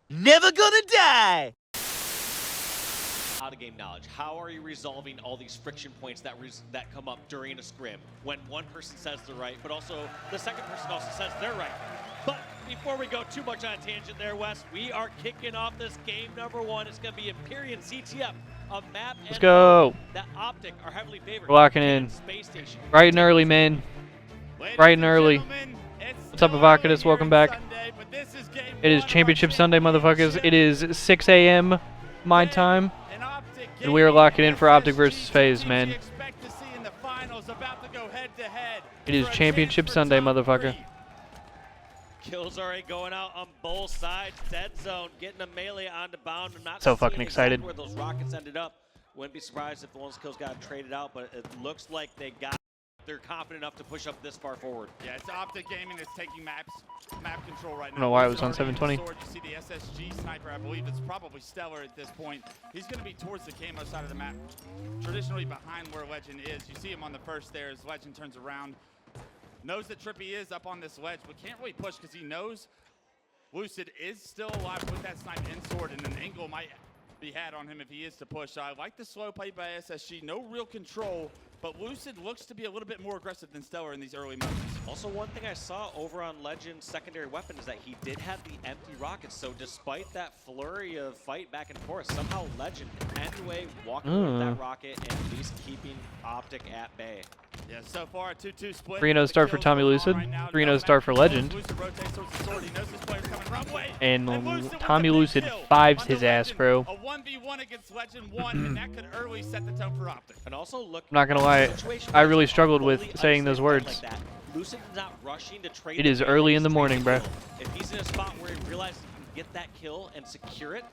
Never gonna die! Out of game knowledge. How are you resolving all these friction points that come up during a scrim when one person says they're right, but also the second person also says they're right? But before we go too much on a tangent there, Wes, we are kicking off this game number 1. It's going to be Empyrean CTF, a map. Let's go. That OPTIC are heavily favored. We're locking in. Space Station. Bright and early, man. Bright and early. What's up, Avocadus? Welcome back. It is Championship Sunday, motherfuckers. It is 6 a.m. my time. And we are locking in for OPTIC versus FaZe, man. It is Championship Sunday, motherfucker. Kills already going out on both sides. Dead zone, getting a melee onto Bound. I'm not So fucking excited. Where those rockets ended up. Wouldn't be surprised if one of those kills got traded out, but it looks like they're confident enough to push up this far forward. Yeah, it's OPTIC Gaming that's taking map control right now. I don't know why it was on 720. You see the SSG sniper, I believe it's probably Stellar at this point. He's going to be towards the camo side of the map, traditionally behind where Legend is. You see him on the first there as Legend turns around. Knows that Trippy is up on this ledge, but can't really push because he knows Lucid is still alive with that snipe and sword, and an angle might be had on him if he is to push. I like the slow play by SSG. No real control, but Lucid looks to be a little bit more aggressive than Stellar in these early moments. Also, one thing I saw over on Legend's secondary weapon is that he did have the empty rockets, so despite that flurry of fight back and forth, somehow Legend anyway walking with that rocket and at least keeping OPTIC at bay. Yeah, so far a 2-2 split. 3-0 start for Tommy Lucid. 3-0 start for Legend. And Tommy Lucid fives his ass, bro. A 1v1 against Legend 1, and that could early set the tone for OPTIC. And also look, I'm not gonna lie, I really struggled with saying those words. Like Lucid is not rushing to trade. It is early in the morning, bro. If he's in a spot where he realizes he can get that kill and secure it,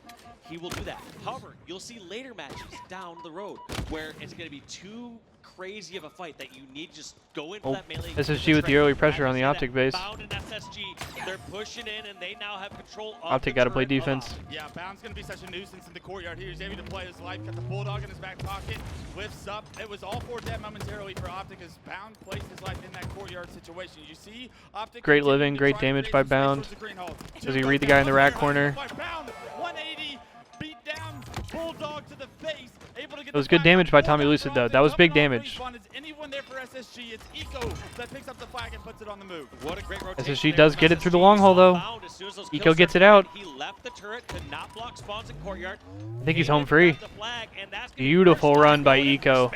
he will do that. However, you'll see later matches down the road where it's going to be too crazy of a fight that you need to just go in for that melee. SSG with the early pressure on the OPTIC base. Bound and SSG, they're pushing in and they now have control of OPTIC got to play defense. Yeah, Bound's going to be such a nuisance in the courtyard here. He's able to play his life, got the Bulldog in his back pocket, lifts up. It was all for dead momentarily for OPTIC as Bound placed his life in that courtyard situation. You see OPTIC. Great living, great damage by Bound. Does he read the guy in the rat corner? Bound, 180, beat down, Bulldog to the face. It was good damage by Tommy Lucid, though. That was big damage. Anyone there for SSG, it's Eco that picks up the flag and puts it on the move. What a great rotation. SSG does get it through the long hole, though. Eco gets it out. He left the turret to not block spawns in courtyard. I think he's home free. Beautiful run by Eco.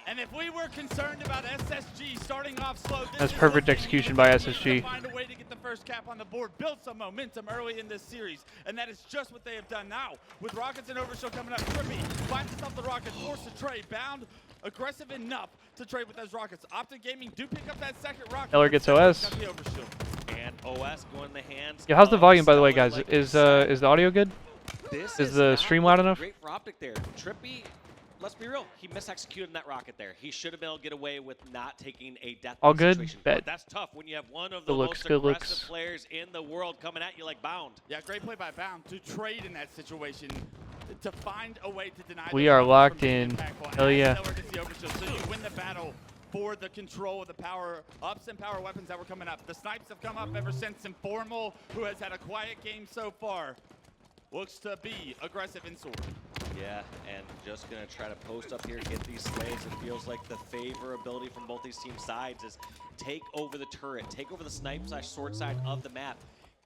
And if we were concerned about SSG starting off slow, that's perfect execution by SSG. Find a way to get the first cap on the board, build some momentum early in this series, and that is just what they have done now. With Rockets and Overshield coming up, Trippy finds himself the Rockets, forced to trade. Bound, aggressive enough to trade with those Rockets. OPTIC Gaming do pick up that second Rocket. Eller gets OS. And OS going in the hands. Yeah, how's the volume, by the way, guys? Is the audio good? Is the stream loud enough? Great for OPTIC there. Trippy, let's be real, he misexecuted that rocket there. He should have been able to get away with not taking a death all good situation. bet. But that's tough when you have one of the most aggressive players in the world coming at you like Bound. Yeah, great play by Bound to trade in that situation, to find a way to deny. We are locked in. Hell yeah. So you win the battle for the control of the power-ups and power weapons that were coming up. The snipes have come up ever since Informal, who has had a quiet game so far, looks to be aggressive in sword. Yeah, and just going to try to post up here, get these slays. It feels like the favorability from both these team sides is take over the turret, take over the snipe/sword side of the map,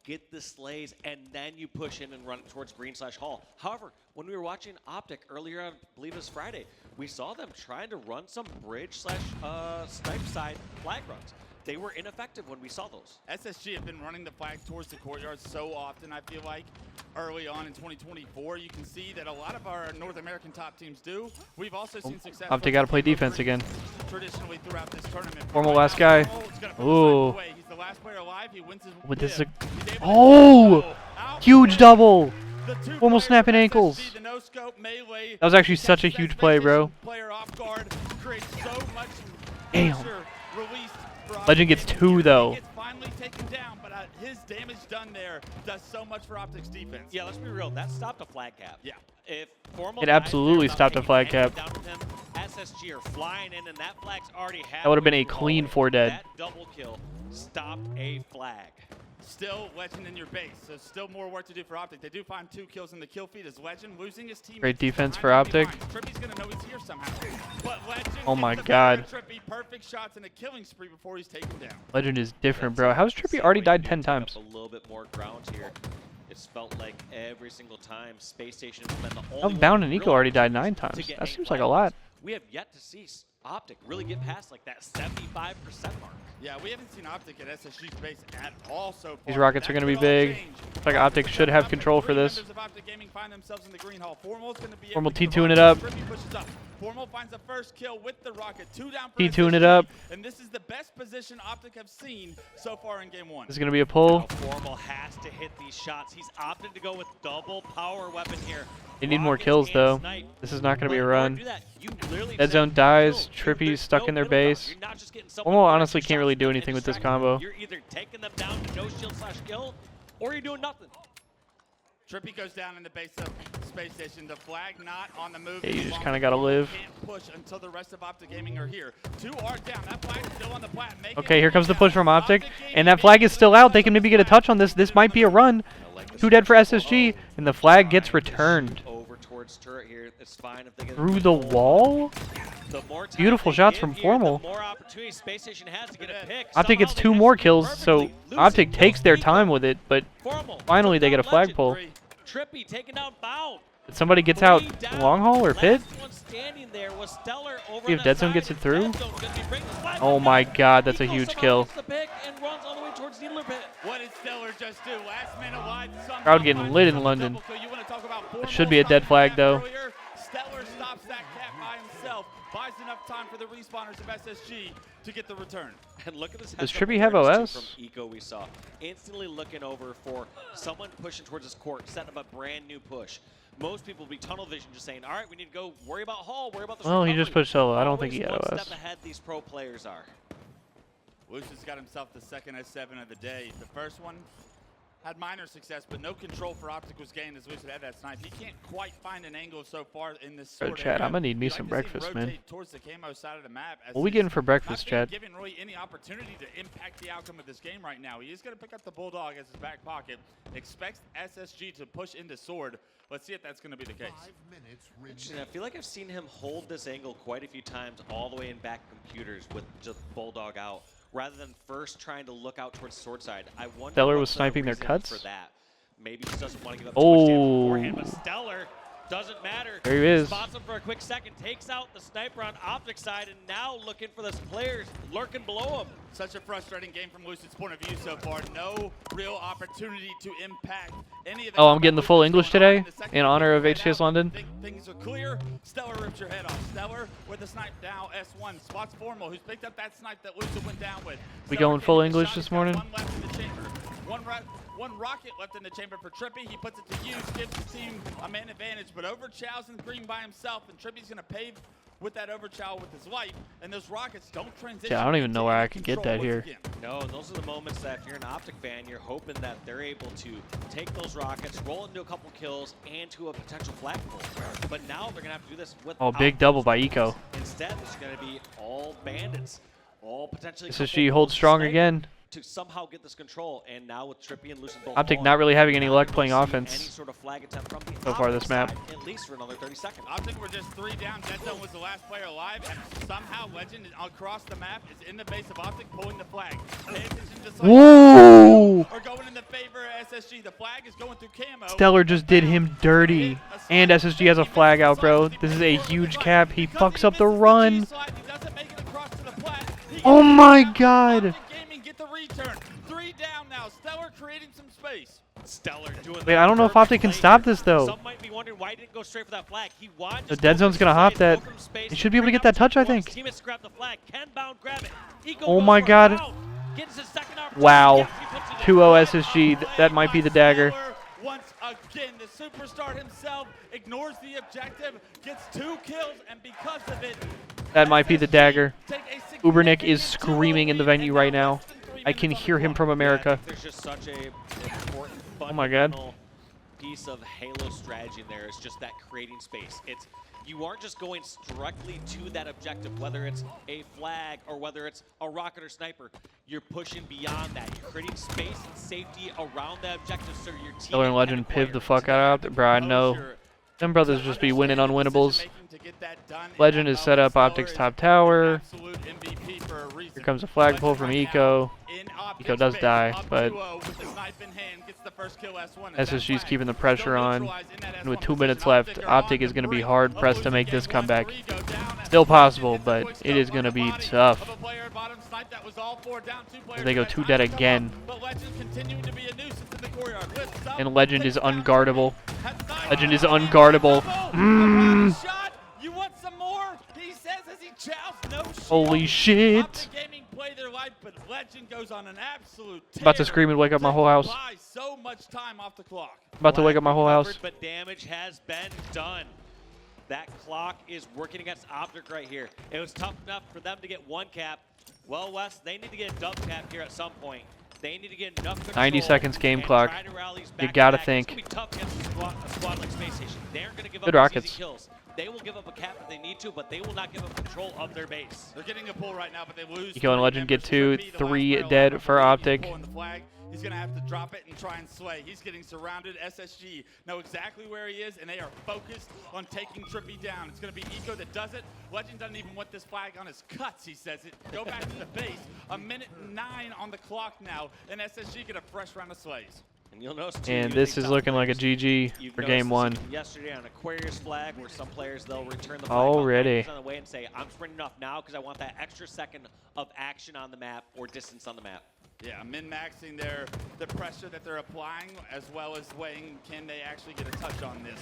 get the slays, and then you push in and run towards green/hall. However, when we were watching OPTIC earlier, I believe it was Friday, we saw them trying to run some bridge/snipe side flag runs. They were ineffective when we saw those. SSG have been running the flag towards the courtyard so often, I feel like. Early on in 2024, you can see that a lot of our North American top teams do. We've also seen success. OPTIC got to play defense again. Traditionally throughout this tournament. Formal last guy. Ooh. He's the last player alive. He wins his oh! Huge double! Formal snapping ankles. That was actually such a huge play, bro. Damn. Legend gets 2, though. Finally taken down, but his damage done there does so much for OPTIC's defense. Yeah, let's be real. That stopped a flag cap. Yeah. If Formal it absolutely stopped a flag cap. SSG are flying in, and that flag's already had. That would have been a clean 4 dead. That double kill stopped a flag. Still Legend in your base, so still more work to do for OPTIC. They do find 2 kills in the kill feed as Legend losing his team. Great defense for OPTIC. Trippy's gonna know he's here somehow. But Legend Oh my gets the God. better Trippy, perfect shots and a killing spree before he's taken down. Legend is different, bro. How's Trippy already died 10 times? A little bit more ground here. It's felt like every single time Space Station has been the only How one Bound and really Eco already died 9 to times. get That 8 seems like a kills. lot. We have yet to see OPTIC really get past like that 75% mark. Yeah, we haven't seen OPTIC at SSG's base at all so far. These rockets are going to be big. Looks like OPTIC should have control for this. Formal T2ing it up. Formal finds the first kill with the rocket. 2 down for T2ing it SSG, up. And this is the best position OPTIC have seen so far in game 1. This is going to be a pull. Now Formal has to hit these shots. He's opted to go with double power weapon here. They need more Rockets kills, and though. snipe. This is not going to be a But in order run. to do that, you literally Dead just zone have to dies. kill. Trippy's There's stuck no in their middle ground. base. You're not just getting Formal someone with honestly extra can't really shots do to anything with this distract combo. them. You're either taking them down to no shield / kill, or you're doing nothing. Trippy goes down in the base of Space Station. The flag not on the move. Yeah, you just Long kinda gotta Formal live. Can't push until the rest of OPTIC Gaming are here. 2 are down. That flag is still on the plat. Okay, here comes the push from OPTIC. And that flag is still out. They can maybe get a touch on this. This might be a run. 2 dead for SSG. And the flag gets returned. Over towards turret here. It's fine if they get Through the wall? The more time Beautiful they shots give from here, Formal. The more opportunity Space Station has to get a pick. OPTIC gets Somehow 2 they more execute kills, so perfectly, losing OPTIC takes their both time Eco. with it, but Formal finally they took get a down flag Legend. pull. Trippy taking down Bound. Somebody gets out 3 down. long haul or pit? Last one standing there was Stellar over See if on Dead that Zone side, gets it and through. Dead Zone's gonna be bringing the flag Oh back my down. God, that's a Eco huge somehow kill. gets the pick and runs all the way towards Needler Pit. What did Stellar just do? Last minute wide. Crowd getting lit in London. You want to talk about That should be a dead flag, though. Stellar stops that cat by himself. Buys enough time for the respawners of SSG to get the return. And look at this. Does heads-up Trippy have awareness, too, OS? From Eco we saw. Instantly looking over for someone pushing towards his court, setting up a brand new push. Most people will be tunnel vision just saying, all right, we need to go worry about Hall, worry about this Well, he recovery." just pushed solo. I don't think he Always had one OS. step ahead these pro players are. Lucius got himself the second S7 of the day. The first one had minor success, but no control for OPTIC was gained as Lucius had that snipe. He can't quite find an angle so far in this Bro, sword chat, area. I'm gonna need me You'd some like to see him breakfast, man. rotate towards the camo side of the map as What we he's getting for breakfast, not being chat? given really any opportunity to impact the outcome of this game right now. He is going to pick up the Bulldog as his back pocket. Expects SSG to push into sword. Let's see if that's going to be the case. Interesting. I feel like I've seen him hold this angle quite a few times all the way in back computers with just Bulldog out, rather than first trying to look out towards sword side. I wonder Stellar was what's the sniping their reason cuts? for that. Maybe he doesn't want to give up too much damage Oh. beforehand, but Stellar doesn't matter. There he is. Spots him for a quick second, takes out the sniper on OPTIC side, and now looking for this players lurking below him. Such a frustrating game from Lucid's point of view so far. No real opportunity to impact any of the Oh, I'm getting the full combat English going on today the second in honor of game. HCS London. Things are clear. Stellar rips your head off. Stellar with the snipe down. S1 spots Formal, who's picked up that snipe that Lucid went down with. We Stellar going came full in the English shot. this He's got morning? One left in the chamber. One rocket left in the chamber for Trippy. He puts it to use, gives the team a man advantage, but Overchow's in the green by himself, and Trippy's going to pave with that Overchow with his life, and those rockets don't transition. Yeah, I don't even know into where any I could get control that here. once again. No, and those are the moments that if you're an OPTIC fan, you're hoping that they're able to take those rockets, roll into a couple kills, and to a potential flag pull. But now they're going to have to do this with Oh, big double by Eco. Instead, it's going to be all bandits, all potentially. SSG holds strong sniper again. to somehow get this control, and now with Trippy and Lucid both OPTIC gone, not really having any not luck able to playing see offense any sort of flag attempt from the so far OPTIC this map. side, at least for another 30 seconds. OPTIC were just 3 down. Dead Zone was the last player alive, and somehow Legend across the map is in the base of OPTIC pulling the flag. Pay attention, just like Whoa! are going in the favor of SSG. The flag is going through camo. Stellar just did him dirty. And SSG has a flag out, bro. This is a huge cap. He fucks up the run. Oh my God. Gaming get the return. 3 down now. Stellar creating some space. Stellar doing Wait, the I don't know if perfect OPTIC can play stop here. this, though. Some might be wondering why he didn't go straight for that flag. He wanted The to Dead go Zone's for gonna hop space, that. go from space, He should be able to bring get that out touch, I some think. points. Teammates grab the flag. Can Bound grab it? Eco Oh goes my for it. God. Bound gets his second opportunity. Wow. Yes, he puts it in. 2-0 SSG. That might be the dagger. Once again, the superstar himself ignores the objective, gets 2 kills, and because of it, That might be the dagger. take a Ubernick is significant screaming in the 2-0 venue lead, right and now. less than 3 I can minutes on hear the him clock. from America. There's just such a important Oh my God. fundamental piece of Halo strategy in there is just that creating space. It's you aren't just going directly to that objective, whether it's a flag or whether it's a rocket or sniper. You're pushing beyond that. You're creating space and safety around that objective so your team. Stellar and Legend piv the fuck out of it, bro. I know. Them brothers just be winning unwinnables. Legend is set up Optic's top tower. Here comes a flagpole from Eco. Eco does die, but SSG's keeping the pressure on. And with 2 minutes left, Optic is going to be hard pressed to make this comeback. Still possible, but it is going to be tough. If they go 2 dead again. And Legend is unguardable. Legend is unguardable. You want some more? He says as he jousts, no shield. Holy shit. Optic Gaming play their life, but Legend goes on an absolute tear. About to scream and wake up my whole house. Buy so much time off the clock. About to wake up my whole house. But damage has been done. That clock is working against Optic right here. It was tough enough for them to get 1 cap. Well, Wes, they need to get a double cap here at some point. They need to get enough control 90 seconds game clock. You gotta think. It's gonna be tough against a squad like SPACESTATION. They aren't gonna give Good up rockets. easy kills. They will give up a cap if they need to, but they will not give up control of their base. They're getting a pull right now, but they lose. Eco and Legend get 2, 3 dead for Optic. He's going to have to drop it and try and slay. He's getting surrounded. SSG know exactly where he is, and they are focused on taking Trippy down. It's going to be Eco that does it. Legend doesn't even want this flag on his cuts, he says it. Go back to the base. 1:09 on the clock now, and SSG get a fresh round of slays. And you'll notice too, And this is looking like a GG for game 1. Yesterday on Aquarius flag, where some players they'll return the flag Already on the way and say, "I'm sprinting off now because I want that extra second of action on the map or distance on the map." Yeah, min-maxing the pressure that they're applying, as well as weighing can they actually get a touch on this.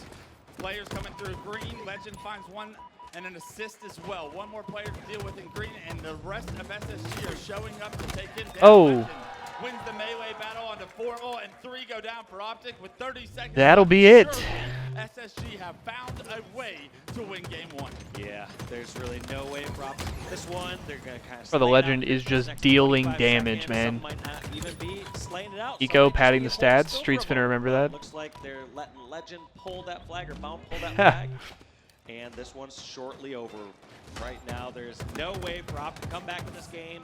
Players coming through green. Legend finds 1 and an assist as well. 1 more player to deal with in green, and the rest of SSG are showing up to take him down. Oh. Legend wins the melee battle onto Formal, and 3 go down for Optic with 30 seconds. That'll be it. SSG have found a way to win game 1. Yeah, there's really no way for Optic this one. They're gonna kind of. Bro, the Legend is just dealing damage, man. Eco padding the stats. Street's finna remember that. Looks like they're letting Legend pull that flag or Bound pull that flag. And this one's shortly over. Right now, there's no way for Optic to come back in this game.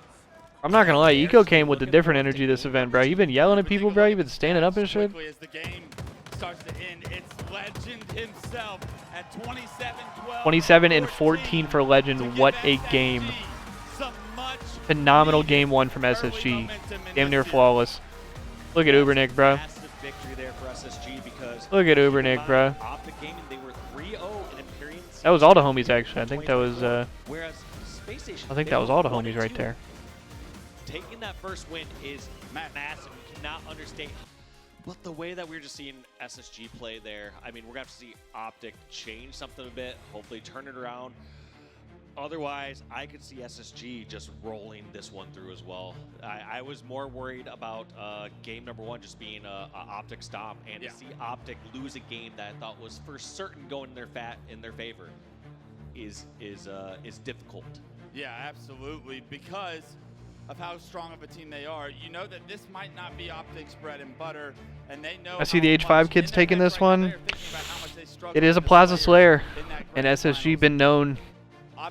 I'm not gonna lie, Eco came with a different energy this event, bro. You been yelling at people, bro. You been standing up and shit. As the game starts to end, it's Legend himself at 27-12. 27 and 14 for Legend. What a game! Phenomenal game 1 from SSG. Damn near flawless. Look at Ubernick, bro. Massive victory there for SSG because Look at Ubernick, bro. Optic Gaming, they were 3-0 in Empyrean CTF. That was all the homies, actually. I think that was. Whereas SPACESTATION, I think that was all the homies right there. Taking that first win is massive. You cannot understate. But the way that we're just seeing SSG play there, I mean, we're going to have to see Optic change something a bit, hopefully turn it around. Otherwise, I could see SSG just rolling this one through as well. I was more worried about game number 1 just being a Optic stomp, and to see Optic lose a game that I thought was for certain going in their favor is difficult. Yeah, absolutely, because of how strong of a team they are. You know that this might not be Optic's bread and butter, and they know. I see the H5 kids taking this one. It is a Plaza Slayer, and SSG been known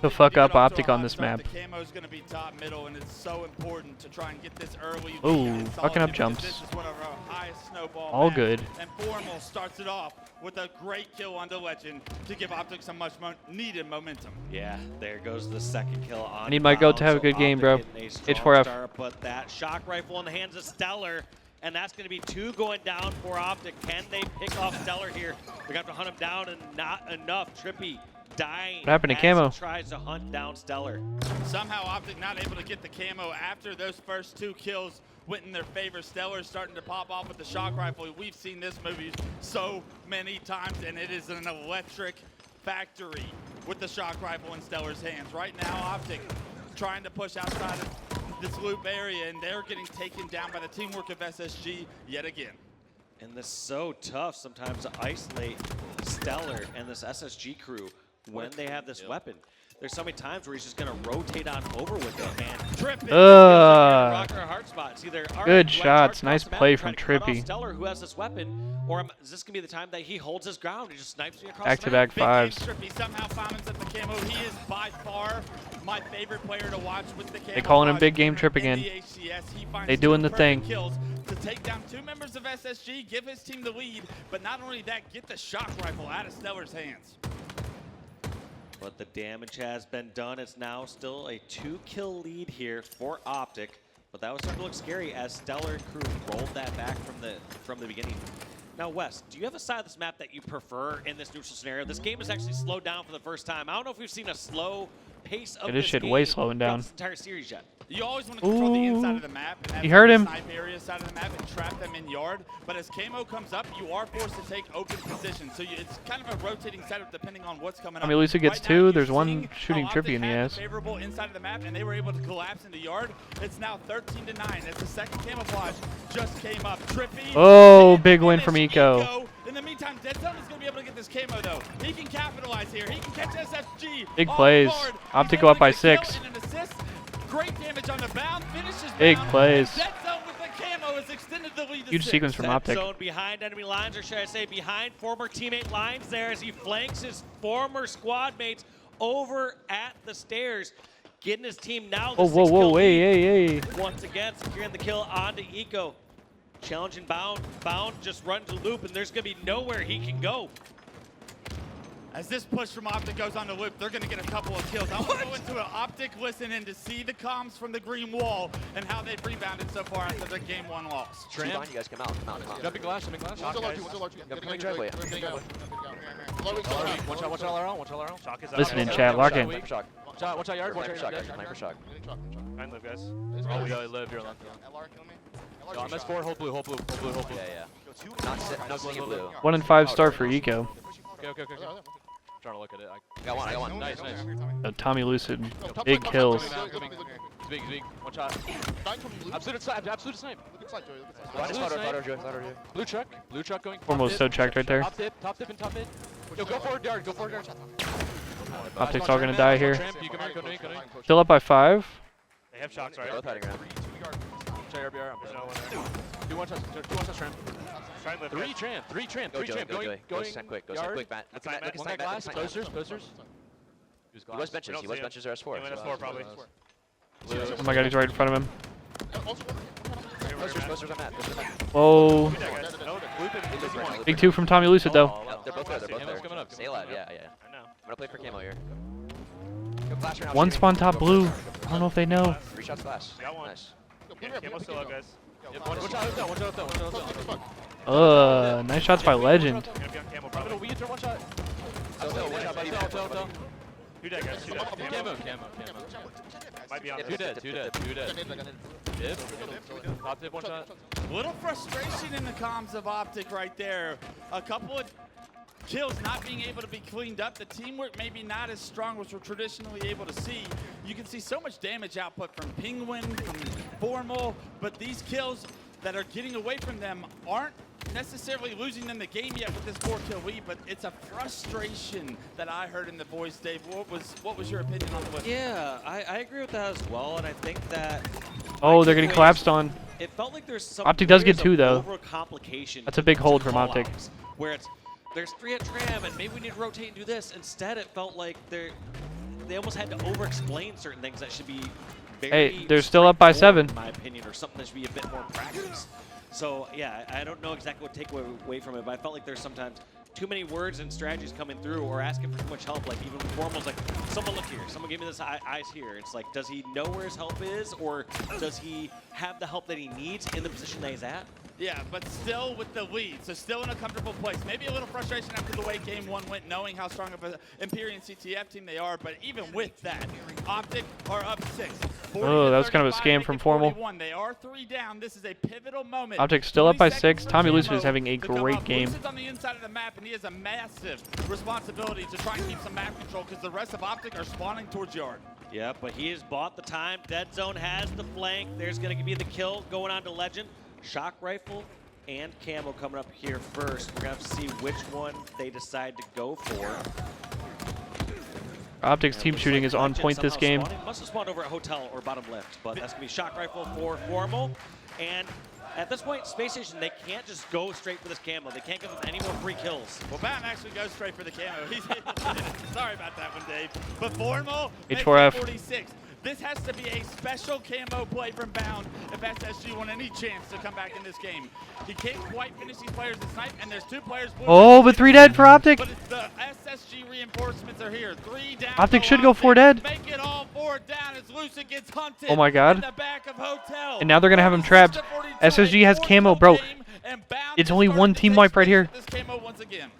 to fuck up Optic on this map. The camo's going to be top middle, and it's so important to try and get this early. Ooh, fucking up jumps. This is one of our highest snowball All maps, good. And Formal starts it off with a great kill onto Legend to give Optic some much needed momentum. Yeah, there goes the second kill on. I need my goat to have a good game, bro. H4F. Start, but that shock rifle in the hands of Stellar, and that's going to be 2 going down for Optic. Can they pick off Stellar here? They're going to have to hunt him down, and not enough. Trippy dying. What happened to Camo? Tries to hunt down Stellar. Somehow Optic not able to get the camo after those first 2 kills went in their favor. Stellar starting to pop off with the shock rifle. We've seen this movie so many times, and it is an electric factory with the shock rifle in Stellar's hands. Right now, Optic trying to push outside of this loop area, and they're getting taken down by the teamwork of SSG yet again. And this is so tough sometimes to isolate Stellar and this SSG crew when they have this weapon. there's so many times where he's just going to rotate on over with it, man. Trippy. Rocker hard spots. Either, Good shots. Nice play from Trippy. Stellar, who has this weapon, or is this going to be the time that he holds his ground and just snipes me across Back-to-back the map? fives. Trippy somehow finds at the camo. He is by far my favorite player to watch with the camo. They calling him Big Game Trip in again. the HCS. He finds They doing two the thing. perfect kills to take down 2 members of SSG, give his team the lead, but not only that, get the shock rifle out of Stellar's hands. But the damage has been done. It's now still a 2-kill lead here for OPTIC. But that was starting to look scary as Stellar and crew rolled that back from the beginning. Now, Wes, do you have a side of this map that you prefer in this neutral scenario? This game has actually slowed down for the first time. I don't know if we've seen a slow pace of this shit way slowing down. this entire series yet. You always want to control the inside of the map and have You heard the him. snipe area side of the map and trap them in yard. But as camo comes up, you are forced to take open positions. So it's kind of a rotating setup depending on what's coming up. Lucia gets Right now, 2. you're There's one seeing shooting how Trippy in the OPTIC had ass. favorable inside of the map, and they were able to collapse into yard. It's now 13-9. As the second camouflage just came up. Trippy. Oh, big win from Eco. In the meantime, Dead Zone is going to be able to get this camo though. He can capitalize here. He can catch SFG. Big off plays. guard. OPTIC He's go able up to by get a kill 6. and an assist. Great damage on the bound. Finishes Big bound. plays. Dead Zone with the camo has extended the lead to Huge 6. sequence from Dead OPTIC. Zone behind enemy lines, or should I say behind former teammate lines there as he flanks his former squad mates over at the stairs. Getting his team now the Oh, whoa, 6-kill whoa, lead. hey. Once again, securing the kill onto Eco. Challenging Bound. Bound just runs a loop, and there's going to be nowhere he can go. As this push from OPTIC goes on the loop, they're going to get a couple of kills. I want to go into an OPTIC listen in to see the comms from the green wall and how they've rebounded so far after their game 1 loss. Tram. You guys come out. Jumping glass. Shock, guys. Coming driveway. Watch out LRL. Shock is out. Listen in chat, lock in. Sniper shock. Watch out yard. Sniper shock. Sniper shock. Try and live, guys. Oh, we gotta live here. Yo, I'm S4. Hold blue. Yeah. Not seeing blue. 1 and 5 start for Eco. Okay. Trying to look at it. I got one. Nice. Tommy Lucid, big kills. Coming. It's big. One shot. Absolute snipe. Blue truck going. Almost so checked right there. Top tip and top mid. Yo, go forward yard. OPTIC's all gonna die here. Tramp, you come here, go in. Still up by 5. They have shocks, right? Both hiding around. There's no one there. Two one shots, tramp. Try and live, guys. Three tramp. Go stand quick. Matt. Look at Look at glass. Matt. Posters. He was benches. He was benches or S4. He went S4 probably. Oh my god, he's right in front of him. Posters on Matt. Whoa. No, Big 2 from Tommy Lucid though. They're both there. Camo's coming up. Stay alive. Yeah. I know. I'm gonna play for camo here. Go flash around. One spawn top blue. I don't know if they know. 3 shots flash. Got one. Nice. Camo's still up, guys. Watch out. Nice shots by Legend. Gonna be on camo probably. We get one shot. Tell. Two dead, guys. Camo. Might be on Yeah, this. Two dead. Dip. Top tip, one shot. Little frustration in the comms of OPTIC right there. A couple of kills not being able to be cleaned up. The teamwork maybe not as strong as we're traditionally able to see. You can see so much damage output from Penguin, from Formal, but these kills that are getting away from them aren't necessarily losing them the game yet with this 4-kill lead, but it's a frustration that I heard in the voice, Dave. What was your opinion on the list? Yeah, I agree with that as well, and I think that... Oh, they're getting collapsed on. It felt like there's some OPTIC does get layers 2 of though. overcomplication. That's a big hold to from OPTIC. call-outs, where it's there's 3 at Tram, and maybe we need to rotate and do this. Instead, it felt like they almost had to over-explain certain things that should be very Hey, they're still up by 7. in my opinion, or something that should be a bit more practice. So yeah, I don't know exactly what to take away from it, but I felt like there's sometimes too many words and strategies coming through, or asking for too much help. Like even Formal's like, someone look here, someone give me this eyes here. It's like, does he know where his help is, or does he have the help that he needs in the position that he's at? Yeah, but still with the lead, so still in a comfortable place. Maybe a little frustration after the way game 1 went, knowing how strong of an Empyrean CTF team they are, but even with that, OPTIC are up 6. Oh, that was kind of a scam from Formal. They are 3 down. This is a pivotal moment. OPTIC still up by 20 6. seconds for Tommy Lucid Camo is having a to come great up. game. Lucid's on the inside of the map, and he has a massive responsibility to try and keep some map control because the rest of OPTIC are spawning towards yard. Yeah, but he has bought the time. Dead Zone has the flank. There's going to be the kill going on to Legend. Shock Rifle and Camo coming up here first. We're going to have to see which one they decide to go for. Optic's team shooting is on point this game. Must have spawned over at hotel or bottom left, but that's gonna be shock rifle for Formal. And at this point, Space Station, they can't just go straight for this camo. They can't give them any more free kills. Well, Batten actually goes straight for the camo. Sorry about that one, Dave. But Formal, H4F. 46. This has to be a special camo play from Bound if SSG want any chance to come back in this game. He can't quite finish these players to snipe, and there's 2 players. Oh, but 3 dead for Optic. But it's the SSG reinforcements are here. 3 down. Optic should go 4 dead. Make it all 4 down as Lucid gets hunted. Oh my God. In the back of Hotel. And now they're gonna have him trapped. SSG has camo, bro. It's only one team wipe right here.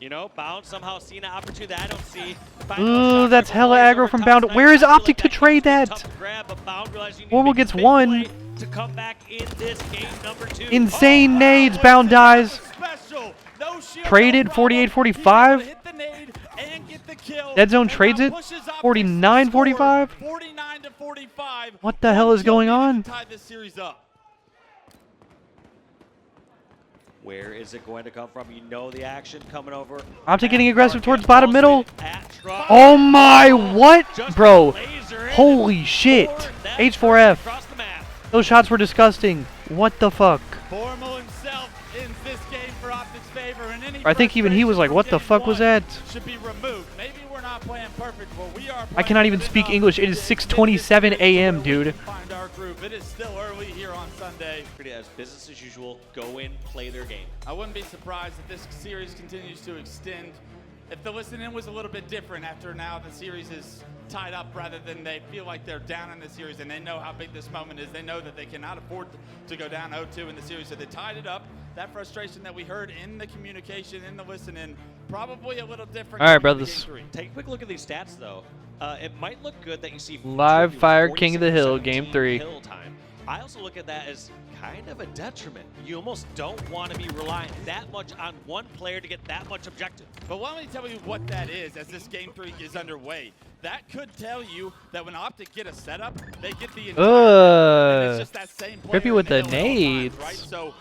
You know, Bound somehow seen an opportunity that I don't see. Ooh, that's hella aggro from Bound. Where is Optic to trade that? Formal gets 1. To come back in this game number 2. Insane nades. Bound dies. Traded 48-45. Dead Zone trades it 49-45. 49-45. What the hell is going on? Tie this series up. Where is it going to come from? You know the action coming over. Optic getting aggressive towards bottom middle. Oh my, what? Bro, holy shit. H4F. Those shots were disgusting. What the fuck? Formal himself ends this game for Optic's favor, and any I think even he was like, what the fuck was that? should be removed. Maybe we're not playing perfect, but we are. I cannot even speak English. It is 6:27 a.m., dude. Find our group. It is still early here on Sunday. As business as usual, go in, play their game. I wouldn't be surprised if this series continues to extend. If the listening was a little bit different after now the series is tied up rather than they feel like they're down in the series and they know how big this moment is. They know that they cannot afford to go down 0-2 in the series, so they tied it up. That frustration that we heard in the communication, in the listening, probably a little different. All right, brothers. Take a quick look at these stats, though. It might look good that you see Live Fire King of the Hill, Game 3. Hill time. I also look at that as kind of a detriment. You almost don't want to be relying that much on one player to get that much objective. But let me tell you what that is as this game 3 is underway. That could tell you that when Optic get a setup, they get the entire and it's just that same player Trippy with the in hill at all nades. times, right? So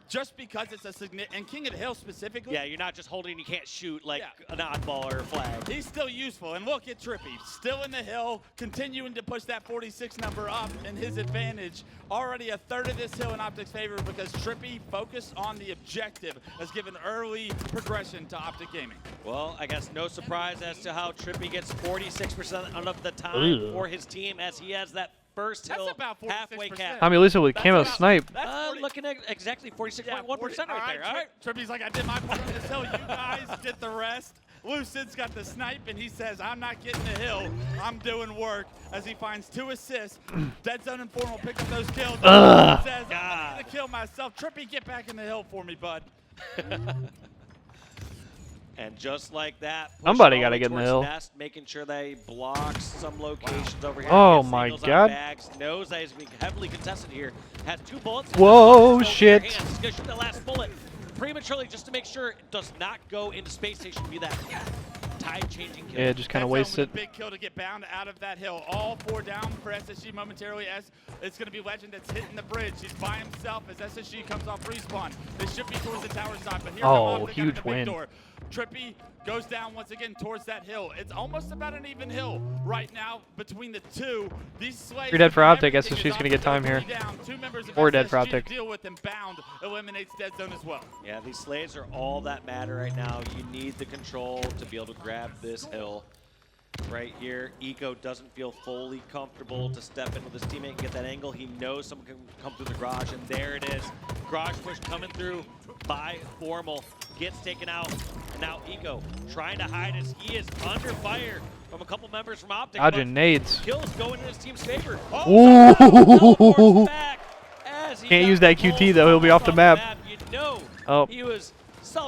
just because it's a significant, and King of the Hill specifically. Yeah, you're not just holding, you can't shoot like an oddball or a flag. He's still useful, and look at Trippy, still in the hill, continuing to push that 46 number up in his advantage. Already a third of this hill in Optic's favor because Trippy focused on the objective has given early progression to Optic Gaming. Well, I guess no surprise as to how Trippy gets 46% of the time for his team as he has that first hill halfway cap. Tommy Lisa with camo snipe. Looking at exactly 46.1% right there. All right. Trippy's like, I did my part on this hill. You guys did the rest. Lucid's got the snipe, and he says, I'm not getting the hill. I'm doing work as he finds 2 assists. Dead Zone and Formal pick up those kills. Says, I'm going to kill myself. Trippy, get back in the hill for me, bud. And just like that, somebody got to get in the hill. Nest, making sure they block some locations over here. Oh my God. Bags, knows that he's being heavily contested here. Has 2 bullets. Whoa, shit. He's going to shoot the last bullet prematurely just to make sure it does not go into Space Station. Be that tide-changing kill. Yeah, just kind of wasted it. Big kill to get Bound out of that hill. All 4 down for SSG momentarily as it's going to be Legend that's hitting the bridge. He's by himself as SSG comes off respawn. They should be towards the tower side, but here huge win. Door. Trippy goes down once again towards that hill. It's almost about an even hill right now between the 2. These slaves. 3 dead for Optic. SSG's going to get time here. 2 members of 4 dead for SSG Optic. to deal with, and Bound eliminates Dead Zone as well. Yeah, these slaves are all that matter right now. You need the control to be able to grab this hill. Right here, Eco doesn't feel fully comfortable to step in with his teammate and get that angle. He knows someone can come through the garage, and there it is. Garage push coming through by Formal. Gets taken out. And now Eco trying to hide as he is under fire from a couple members from Optic. Dodging nades. Kills going in his team's favor. Ooh. Can't use that QT though. He'll be off the map. You know, oh. He was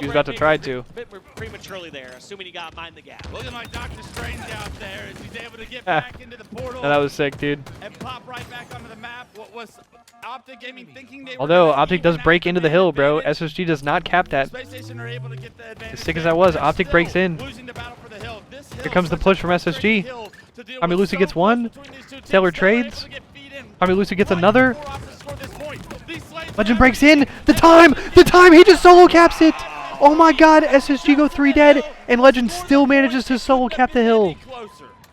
about to try to. A bit prematurely there, assuming he got mind the gap. Looking like Dr. Strange out there as he's able to get back into the portal. That was sick, dude. And pop right back onto the map. What was Optic Gaming thinking they Although were Optic does break into the hill, bro. SSG does not cap that. Space Station are able to get the advantage. As sick as that was, Optic breaks in. Losing the battle for the hill. This hill Here comes the push from SSG. Tommy Lucy gets 1. Taylor trades. Tommy Lucy gets another. Legend breaks in. The time! He just solo caps it! Oh my God, SSG go 3 dead, and Legend still manages to solo cap the hill.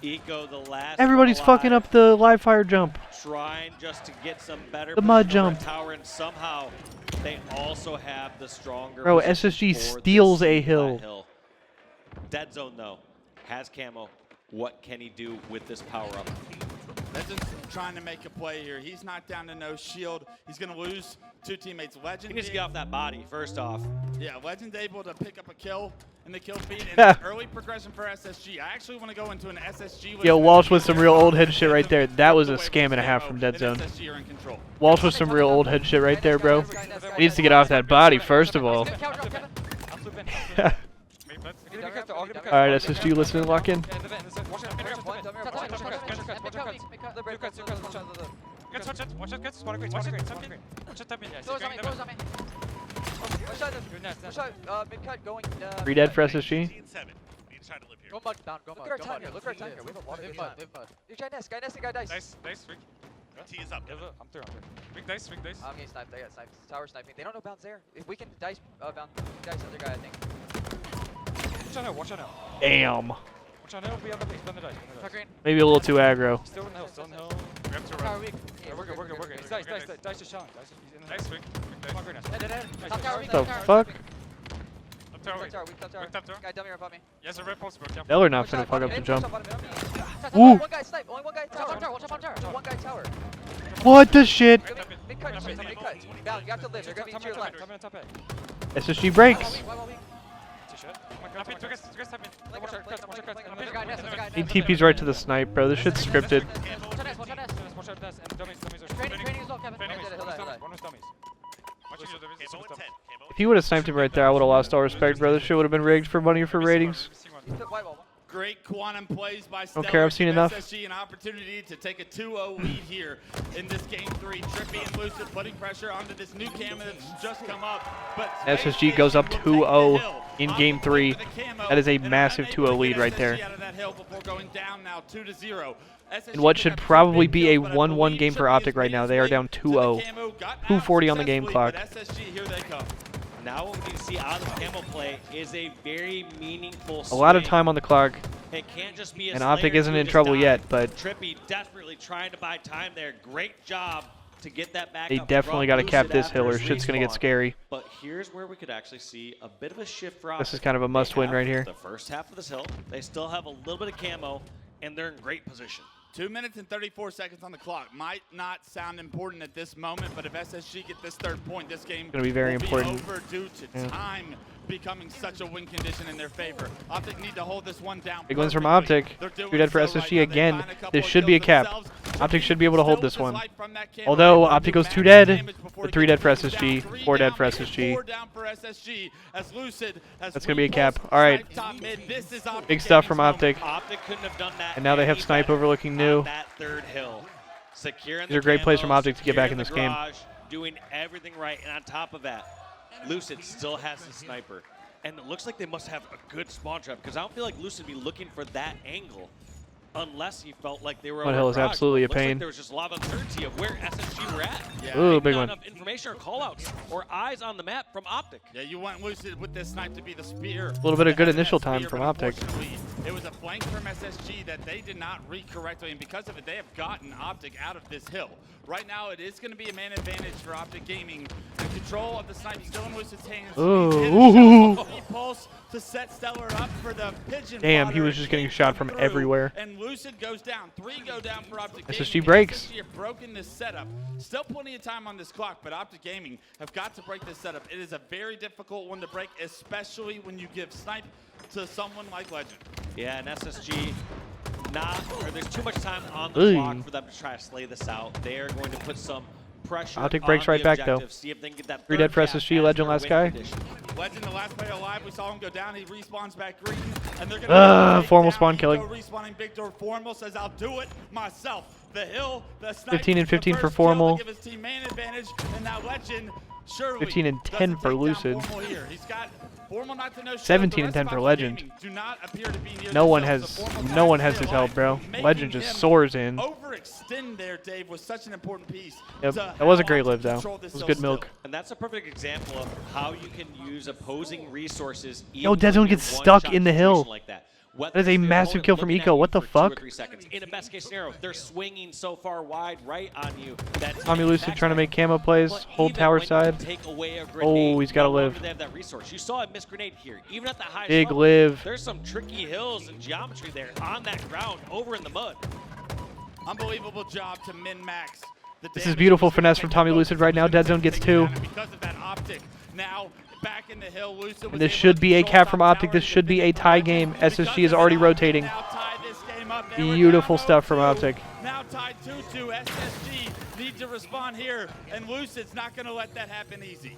Eco, the last Everybody's one fucking alive, up the live fire jump. trying just to get some better The mud position over jump. tower, and somehow they also have the stronger Bro, position SSG for steals this a flat hill. Dead zone though, has camo. What can he do with this power up? Legend's trying to make a play here. He's knocked down to no shield. He's going to lose 2 teammates. Legend. He needs to get off that body first off. Yeah, Legend's able to pick up a kill in the kill feed, and early progression for SSG. I actually want to go into an SSG. Yo, Walsh with some real old head shit right there. That was a scam and a half from Dead Zone. Walsh with some real old head shit right there, bro. He needs to get off that body first of all. Alright, SSG, listen and lock in. Three dead for SSG. Go mud down, go mud. Look at our time here, look at our time here. We have a lot of time. You guy nest, guy dice. Nice, Rick. T is up. I'm through. Big dice. I'm getting sniped, they got sniped. Tower sniping. They don't know bounds there. If we can dice bounds, dice other guy, I think. Watch out now. Damn. Watch out now, be on the base, bend the dice. Maybe a little too aggro. Still in the hill. We have to run. Yeah, we're good. Dice is showing. Nice, Rick. Come on, green nest. What the fuck? Up tower, Top tower. Guy dummy right above me. Yes, a red post, bro. Careful. They're not finna fuck up the jump. Ooh. One guy snipe, only one guy tower. One guy tower. What the shit? Big cut. Down, you have to live. They're gonna be to your left. SSG breaks. He TP's right to the snipe, bro. This shit's scripted. If he would have sniped him right there, I would have lost all respect, bro. This shit would have been rigged for money or for ratings. Great quantum plays by Stellar. Okay, I've seen enough. SSG an opportunity to take a 2-0 lead here in this game 3. Trippy and Lucid putting pressure onto this new cam that's just come up. But SSG goes up 2-0 in game 3. That is a massive 2-0 lead right there. And what should probably be a 1-1 game for Optic right now. They are down 2-0. 2:40 on the game clock. Now what we see out of the camo play is a very meaningful A lot of swing. time on the clock. It can't just be a And Optic Slayer isn't who in just trouble died. yet, but Trippy desperately trying to buy time there. Great job to get that back they up definitely from got to cap Lucid this after hill or his shit's going to get respawn. scary. But here's where we could actually see a bit of a shift for This is Optic. kind of a must-win They have right here. The first half of this hill, they still have a little bit of camo, and they're in great position. 2 minutes and 34 seconds on the clock. Might not sound important at this moment, but if SSG get this 3rd point, this game Gonna be very will important. be over due to time becoming such a win condition in their favor. Optic need to hold this one down. Big wins from perfectly. Optic. They're doing 2 dead for so SSG right now. They again. find a couple This of should be a kills cap. themselves. Optic should be able to hold this one. From that camo. Although They Optic do goes 2 massive dead, damage before the it 3 gets dead for pulled down. SSG, 3 4 dead down, for maybe SSG. 4 down for SSG as Lucid has That's gonna be a cap. repulsed All right. snipe top mid. This is Optic Big stuff from Gaming's Optic. moment. Optic couldn't have done that. And now they have any Snipe better overlooking on new. that 3rd hill. Securing These are great plays from Optic to get back in this game. Doing everything right, and on top of that, Lucid still has the sniper. And it looks like they must have a good spawn trap, because I don't feel like Lucid would be looking for that angle unless he felt like they were One hill is overcrowded. absolutely a Looks like pain. there was just a lot of uncertainty of where SSG were at. Yeah. Ooh, Maybe big not one. enough information or callouts or eyes on the map from Optic. Yeah, you want Lucid with this snipe to be the spear. A little bit of good Ahead initial that time spear, from but Optic. unfortunately, it was a flank from SSG that they did not read correctly, and because of it, they have gotten Optic out of this hill. Right now, it is going to be a man advantage for Optic Gaming. The control of the snipe still in Lucid's hands. Ooh. He pulls to set Stellar up for the pigeon. Damn, he fodder. was just getting It shot came from through, everywhere. And Lucid goes down. 3 go down for Optic SSG Gaming. breaks. SSG have broken this setup. Still plenty of time on this clock, but Optic Gaming have got to break this setup. It is a very difficult one to break, especially when you give snipe to someone like Legend. Yeah, and SSG there's too much time on the Ooh. clock for them to try to slay this out. They are going to put some pressure Optic on breaks the right back, though. objective, see if they can get that 3 dead third for cap SSG, as Legend their last win guy. condition. Legend, the last player alive, we saw him go down. He respawns back green, and they're going to Formal spawn killing. Respawning big door. Formal says, "I'll do it myself." The hill, the snipe, 15 and 15 the for first kill to Formal. give his team man advantage, and now Legend surely 15 and 10 doesn't for take down Lucid. Formal here. He's got Formal not to know. 17 and 10 for Legend. No one has his help, bro. Legend just soars in. Overextend there, Dave, was such an important piece. Yep, to that was a how great to live, though. control It this was hill good still. milk. And that's a perfect example of how you can use opposing resources. Yo, even Dead Zone when you're gets stuck in the one-shot hill. situation like that. What That is a they're massive going kill from looking at Eco. you What the for 2 or fuck? 3 seconds. In a best case scenario, they're swinging so far wide right on you. That Tommy Lucid trying to make camo plays. But Hold even tower when you side. take away a Oh, grenade, he's gotta no longer live. They have that resource. You saw a missed grenade here. Even at the high Big slope, live. there's some tricky hills and geometry there on that ground over in the mud. Unbelievable job to min-max. This is beautiful finesse from Tommy Lucid right now. Dead Zone gets 2. Because of that optic. Now back in the hill, Lucid was And this able should to be a control cap from top OPTIC. tower This should be a tie game. SSG is because already of that, rotating. now tie this game up. They were Beautiful down stuff from 0-2. OPTIC. Now tied 2-2. SSG need to respond here, and Lucid's not going to let that happen easy.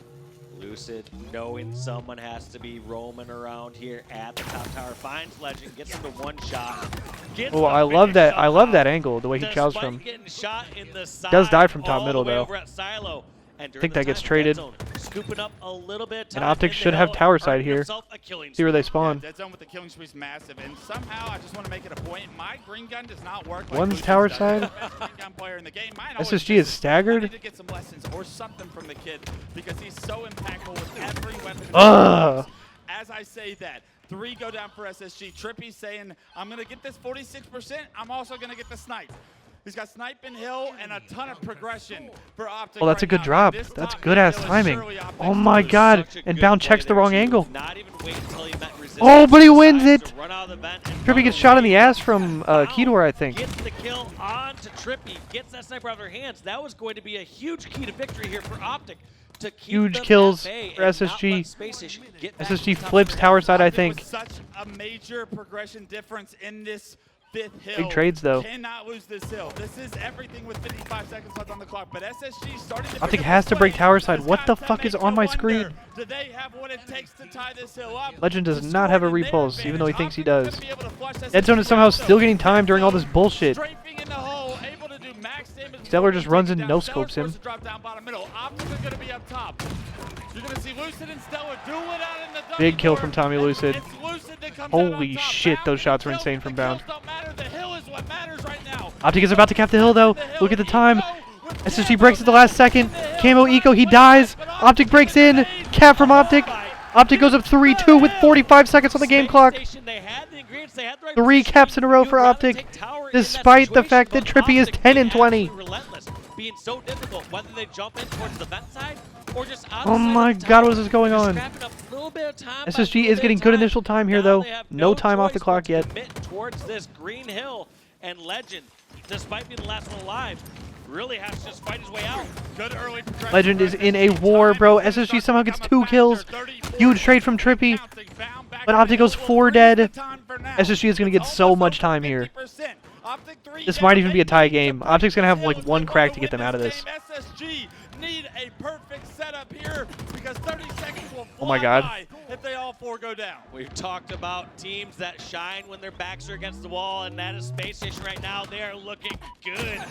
Lucid, knowing someone has to be roaming around here at the top tower, finds Legend, gets him to 1 shot. Oh, I love that. I love that angle, the way he chows from. Getting shot in the side, Does die from top all middle, the way though. over at Silo. And I think during that the gets time, traded. Dead Zone scooping up a little bit of And time OPTIC in the should have hill, tower side earning here. himself a killing See where they spree. spawn. Dead Zone with the killing spree is massive, and somehow I just want to make it a point. My green gun does not work. Like One's Lucid's tower does. side. The best green gun player in the game. Mine always SSG is misses. I staggered. need to get some lessons or something from the kid because he's so impactful with every weapon. Ugh. As I say that, 3 go down for SSG. Trippy's saying, I'm going to get this 46%. I'm also going to get the snipe. He's got snipe and hill and a ton of progression for OPTIC. Oh, that's a right good now. drop. This That's top good ass hill is timing. surely OPTIC's Oh my lose. god. Such a And good Bound play checks the there, wrong too. angle. Not even wait until he met resistance. Oh, but he wins Decides it. to run out of the vent and Trippy run gets shot in the away. ass from Keydor, I think. Gets the kill on to Trippy. Gets that sniper out of their hands. That was going to be a huge key to victory here for OPTIC. To keep Huge them kills at bay for and not SSG. let SpaceStation get back SSG to top flips of the tower side, I It was think. such a major progression difference in this 5th hill. Big trades, though. Cannot lose this hill. This is everything with 55 seconds left on the clock. But SSG starting to OPTIC pick up has the to break slack. tower side. It's What got the to fuck is make on you my wonder, screen? Do they have what it takes to tie this hill up? Legend does The not have a scoring in their repulse, even though he thinks he advantage. does. OPTIC's gonna be able to flush Dead Zone is somehow SSG still getting time during all this bullshit. Strafing in the hole, able to do max damage. Stellar before just runs taking in, down. no-scopes Stellar's him. forced to drop down bottom middle. OPTIC are going to be up top. You're going to see Lucid and Stellar duel it out in the dummy Big kill door, from Tommy and Lucid. it's Lucid that comes out on Holy top. shit, Bound those shots were kills, insane but from the Bound. kills don't matter. The hill is what matters right now. OPTIC is about to cap the hill, though. Look at the time. SSG breaks at the last second. Camo Eco, he dies. OPTIC breaks in. Cap from OPTIC. OPTIC goes up 3-2 with 45 seconds on the game clock. SpaceStation, they had the ingredients, they had the right 3 positioning. caps in a row You'd for rather OPTIC, take tower in that despite the situation, fact that but Trippy is OPTIC 10 and being 20. absolutely relentless, being so difficult, whether they jump in towards the vent side or just on Oh the side my of the god, tower. what is going They're on? scrapping up a little bit of time by SSG little is bit getting of good time. initial time here, Now though. they have No time off the choice clock but to yet. commit towards this green hill, and Legend, despite being the last one alive, really has to just fight his way out. Good early progression Legend for is in a SSG. war, Time bro. is SSG somehow gets coming 2 kills. faster. 34 Huge trade from Trippy. counting. Bound back But to the OPTIC goes hill. 4 Will dead. freeze the time for now. SSG is going to get It's so almost much over time here. 50%. OPTIC 3 This down. might even be a They tie need to game. break OPTIC's gonna have, the like, hill one and crack go to get them win out of this. game. SSG need a perfect setup here because 30 seconds will Oh my fly God. by if they all 4 go down. We've talked about teams that shine when their backs are against the wall, and that is SpaceStation right now. They are looking good.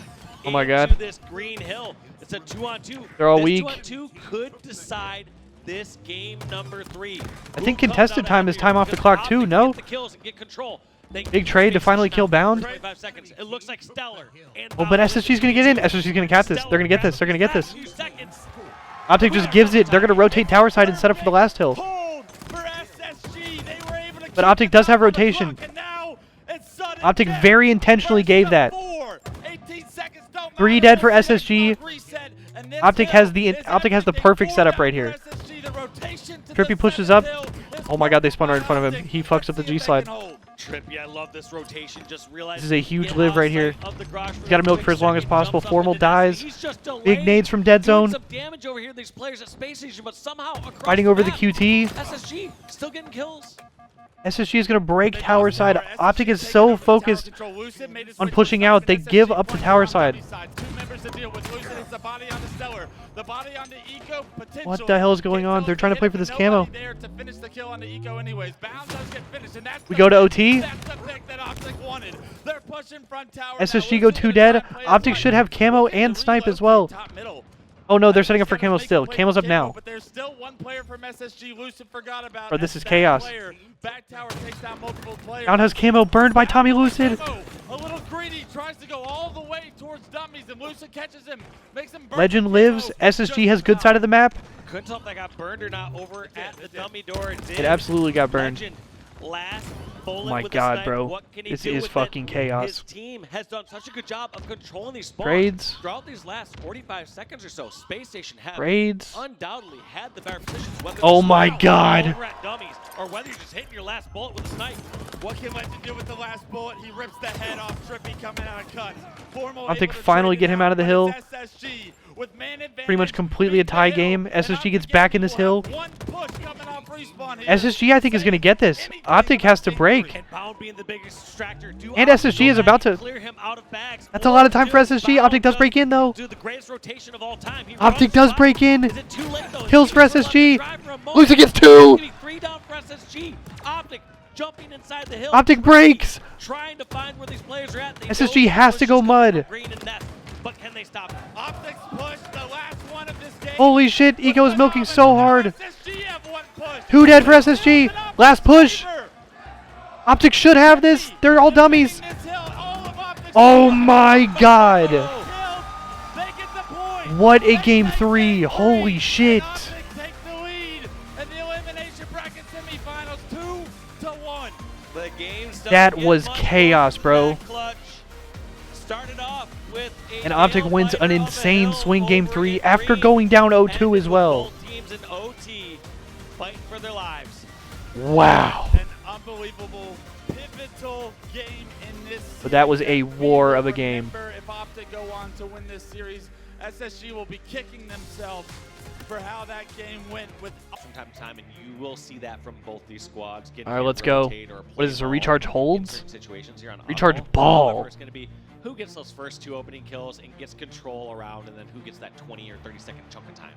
Oh my into God. this green hill. It's a 2-on-2. They're all this weak. 2-on-2 could decide this game number 3. I think contested time is time off the clock too, Because no? Get the kills and get control. They Big trade to finally kill Bound. 25 seconds. It looks like Stellar. And Oh, but Bound SSG's going to get in. SSG's going to cap this. They're going to get this. They're going to get this. Few seconds. OPTIC just gives it. They're going to rotate tower side and set up for the last hill. Hold for SSG. They were able to But keep OPTIC the does have top of the rotation. clock, and now it's sudden OPTIC death. very intentionally First gave to that. 4. 18 seconds don't 3 matter. dead for This is a SSG. quick reset, and this OPTIC hill has the is OPTIC has the everything. perfect 4 setup down right for here. SSG. The rotation to Trippy the pushes seventh up. hill is Oh my god, they working spun right in front of by him. OPTIC. He fucks up the Let's see G if they slide. can hold. Trippy, I love this rotation. Just realize This is a huge live right here. He's got to milk for as long as possible. Formal dies. Big nades from Dead Zone. Some damage over here. These players at SpaceStation, but somehow across Fighting over the map, QT. SSG still getting kills. SSG is going to break tower side. OPTIC is so focused on pushing out, they give up the tower side. What the hell is going on? They're trying to play for this camo. We go to OT. SSG go 2 dead. OPTIC should have camo and snipe as well. Oh no, they're setting up for camo still. Camo's up now. But there's still one player from SSG. Lucid forgot about. Bro, this and is that chaos. player, back tower takes down multiple players. Round has camo burned by Tommy Lucid. A little greedy, tries to go all the way towards dummies, and Lucid catches him, makes him burn. Legend the lives. camo. SSG has good side of the map. Couldn't tell if that got burned or not over at the dummy door. It did. It absolutely got burned. Legend last bullet My with God, the snipe. bro. What can he This do is with fucking it? chaos. His team has done such a good job of controlling these spawns. Grades. Throughout these last 45 seconds or so, Space Station have Grades. undoubtedly had the better positions. Whether Oh it's my now God. over at dummies, or whether you're just hitting your last bullet with a snipe. What can Legend do with the last bullet? He rips the head off Trippy coming out of cuts. Formal OPTIC able to finally trade get it him out of the but hill. it's SSG with man Pretty much advantage, completely a beat the tie hill, game. and SSG OPTIC gets back in this will hill. have one push coming off respawn here. SSG, I think, is going to get this. Anything OPTIC has to about break. victory. And Bound being the biggest distractor. Do And OPTIC SSG go is back about and to- clear him out of bags, That's a or lot of time for does SSG. Bound OPTIC does break in, though. do the greatest rotation of all time? He OPTIC runs does by. break in. Is it too late, though? Kills for He's still left to SSG. drive for a moment. Lucy gets It's 2. gonna be 3 down for SSG. OPTIC jumping inside the hill. OPTIC breaks. Trying to find where these players are at. They SSG know has the to push go is coming mud. from Green and Ness, but can they stop it? OPTIC's push, the last one of this game. Holy shit, Eco is milking so hard. SSG have one push. 2 dead for SSG. Last push. OPTIC should have this. They're all dummies. Oh my God. They get the point. What a game 3. Holy shit. OPTIC take the lead in the elimination bracket semifinals 2-1. The game's That was chaos, bro. Started off with a And OPTIC nail wins biter an on the insane hill swing game over 3 in after green. going down 0-2 And as well. both teams in OT fighting for their lives. Wow. An unbelievable, pivotal game in this But that was series a we war will of a game. remember. If OPTIC go on to win this series, SSG will be kicking themselves for how that game went with From time to time, and you will see that from both these squads. All right, let's go. What is this, a recharge holds? Situations here on Recharge Oddball. ball. However, it's going to be who gets those first 2 opening kills and gets control around, and then who gets that 20 or 30-second chunk of time.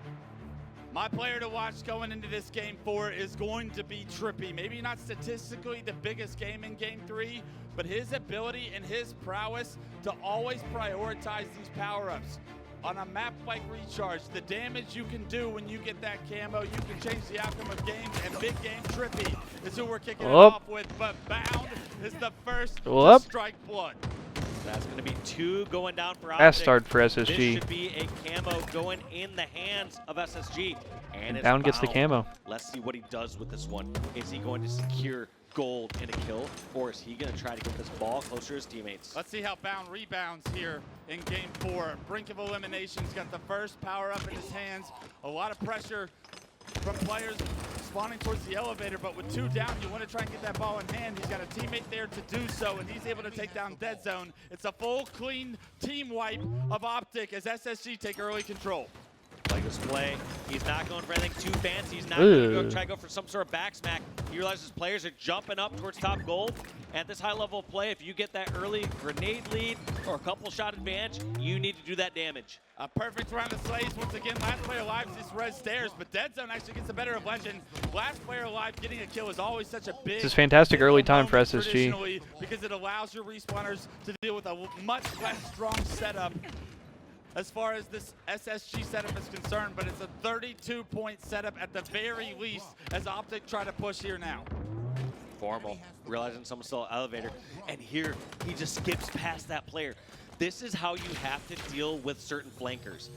My player to watch going into this game 4 is going to be Trippy. Maybe not statistically the biggest game in game 3, but his ability and his prowess to always prioritize these power-ups. On a map like Recharge, the damage you can do when you get that camo, you can change the outcome of games, and big game Trippy is who we're kicking it off with, but Bound is the first to strike blood. That's going to be 2 going down for OPTIC. Fast start for SSG. This should be a camo going in the hands of SSG. And it's Bound gets the Bound. camo. Let's see what he does with this one. Is he going to secure gold in a kill, or is he going to try to get this ball closer to his teammates? Let's see how Bound rebounds here in game 4. Brink of elimination's got the first power up in his hands. A lot of pressure from players spawning towards the elevator, but with 2 down, you want to try and get that ball in hand. He's got a teammate there to do so, and he's able to take down Dead Zone. It's a full, clean team wipe of OPTIC as SSG take early control. Like this play, he's not going for anything too fancy. He's not going to try to go for some sort of back smack. He realizes players are jumping up towards top gold. At this high level of play, if you get that early grenade lead or a couple shot advantage, you need to do that damage. A perfect round of slays. Once again, last player alive is Red Stairs, but Dead Zone actually gets the better of Legend. Last player alive getting a kill is always such a big... This is fantastic early time for SSG. Traditionally, because it allows your respawners to deal with a much less strong setup as far as this SSG setup is concerned, but it's a 32-point setup at the very least as OPTIC try to push here now. Formal, realizing someone's still elevator, and here he just skips past that player. This is how you have to deal with certain flankers.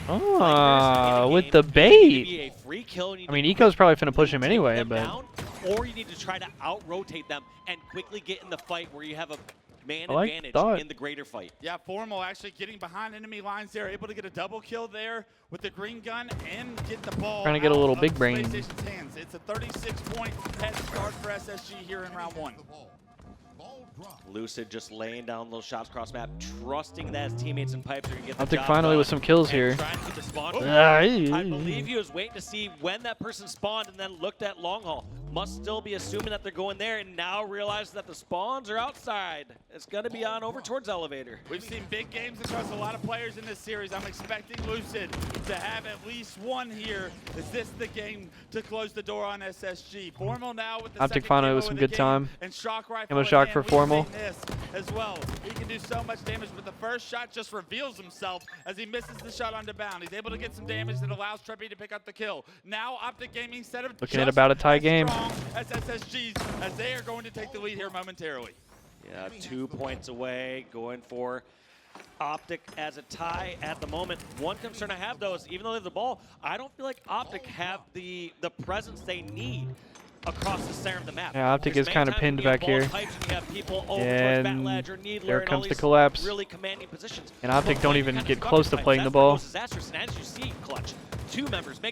With the bait. A free kill, I mean, Eco's probably finna push him anyway, but... Down, or you need to try to out-rotate them and quickly get in the fight where you have a man I advantage in the greater fight. Yeah, Formal actually getting behind enemy lines there, able to get a double kill there with the green gun and get the ball Trying to get a little out big of brain. SpaceStation's hands. It's a 36-point head start for SSG here in round 1. Lucid just laying down those shots across map, trusting that his teammates and pipes are going to get the OPTIC job finally done with some kills and here. trying to get the spawn. I I believe he was waiting to see when that person spawned and then looked at long haul. Must still be assuming that they're going there and now realize that the spawns are outside. It's going to be on over towards elevator. We've seen big games across a lot of players in this series. I'm expecting Lucid to have at least one here. Is this the game to close the door on SSG? Formal now with the OPTIC second finally camo with of some the good game, time. and shock rifle Camo in shock hand. for We've Formal. seen this as well. He can do so much damage, but the first shot just reveals himself as he misses the shot onto Bound. He's able to get some damage that allows Trippy to pick up the kill. Now OPTIC Gaming set up Looking at about a tie game. as SSG's as they are going to take the lead here momentarily. Yeah, 2 points away, going for OPTIC as a tie at the moment. One concern I have, though, is even though they have the ball, I don't feel like OPTIC have the presence they need. across the center of the map. Yeah, Optic is kind of pinned back here. And there comes the collapse. Really commanding positions. And Optic don't even get close to playing the ball.